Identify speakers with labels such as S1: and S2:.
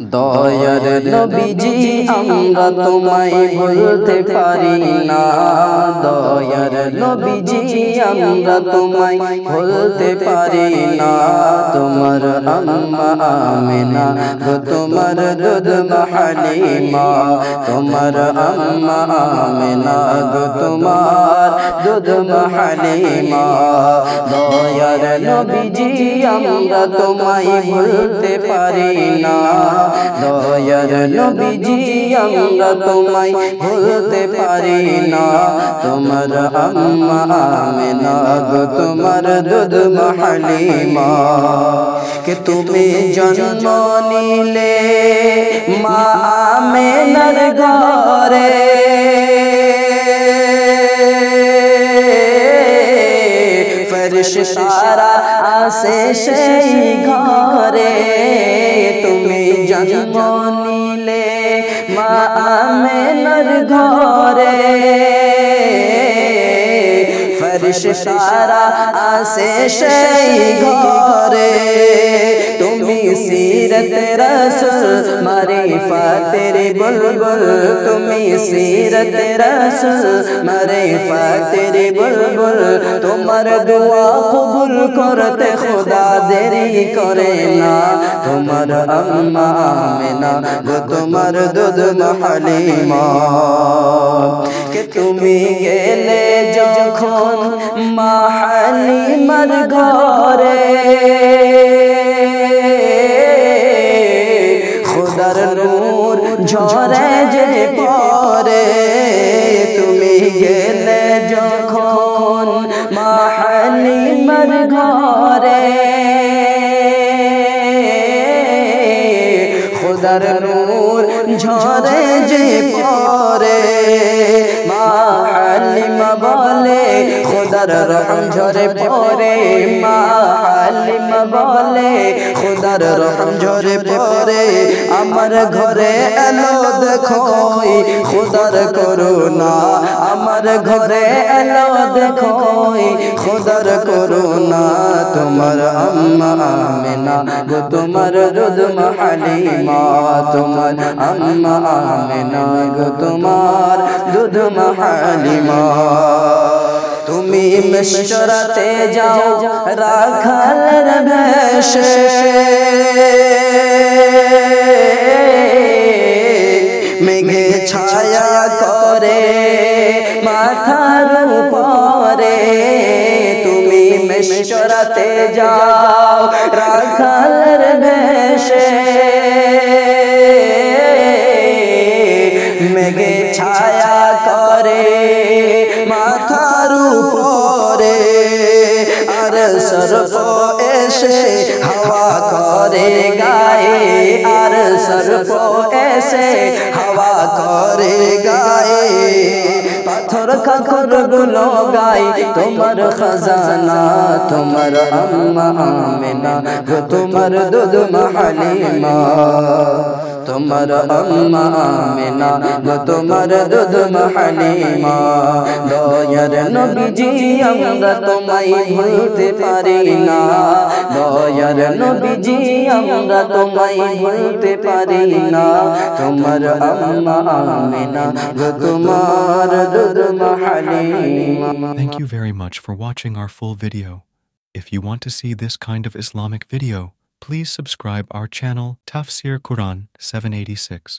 S1: দয়ার নবীজি আমরা তোমায় ভুলতে পারি না। দয়ার নবীজি আমরা তোমায় ভুলতে পারি না। তোমার আম্মা আমিনা গো তোমার দুধ মা হালিমা, তোমার আম্মা আমিনা গো তোমার দুধ মা হালিমা। দয়ার নবীজি আমরা তোমায় ভুলতে পারি না। দয়ার নবীজি আমরা তোমায় ভুলতে পারি না। তোমার আম্মা আমিনা গো তোমার দুধ মা হালিমা। কে তুমি জন্ম নিলে মা আমিনার ঘরে, ফেরেশতারা আসে সেই ঘরে। তুমি জন্ম নিলে মা আমিনার ঘরে, ফেরেশতারা আসে সেই ঘরে। তুমি সিরত রাসূল মারিফাতের বুলবুল, তুমি সিরত রাসূল মারিফাতের বুলবুল। তোমার দোয়া কবুল করতে খোদা দেরি করে না। তোমার আম্মা আমিনা গো তোমার দুধ মা হালিমা। কে তুমি গেলে যখন মা হালিমার ঘরে, খোদার নূর ঝরে যে পরে। তুমি গেলে যখন মা হালিমার ঘরে, খোদার নূর ঝরে যে পরে। মা হালিমা বলে খোদার রহম ঝরে পরে। মা হালিমা বলে খোদার রহম ঝরে পরে। আমার ঘরে এলো দেখো খোদার করুণা, আমার ঘরে এলো দেখো খোদার করুণা। তোমার আম্মা আমিনা গো তোমার দুধ মা হালিমা, তোমার আম্মা আমিনা গো তোমার দুধ মা হালিমা। তুমি মিশরাতে যাও রাখালের বেশে, মেঘে ছায়া করে মাথার উপরে। তুমি মিশরাতে যাও রাখালের বেশে, মেঘে ছায়া করে মাথার উপরে। আর সর্প এসে হাওয়া করে গায়ে, আর সর্প এসে হাওয়া করে গায়ে। পাথর কাকর গুলো গাই তোমার খাজানা, তোমার আম্মা আমিনা গো তোমার দুধ মা হালিমা। তোমার আম্মা আমিনা গো তোমার দুধ মা হালিমা। দয়ার নবীজি আমরা তোমায় ভুলতে পারি না। দয়ার নবীজি আমরা তোমায় ভুলতে পারি না। তোমার আম্মা আমিনা গো তোমার দুধ মা Halima.
S2: Thank you very much for watching our full video. If you want to see this kind of Islamic video, please subscribe our channel Tafsir Quran 786.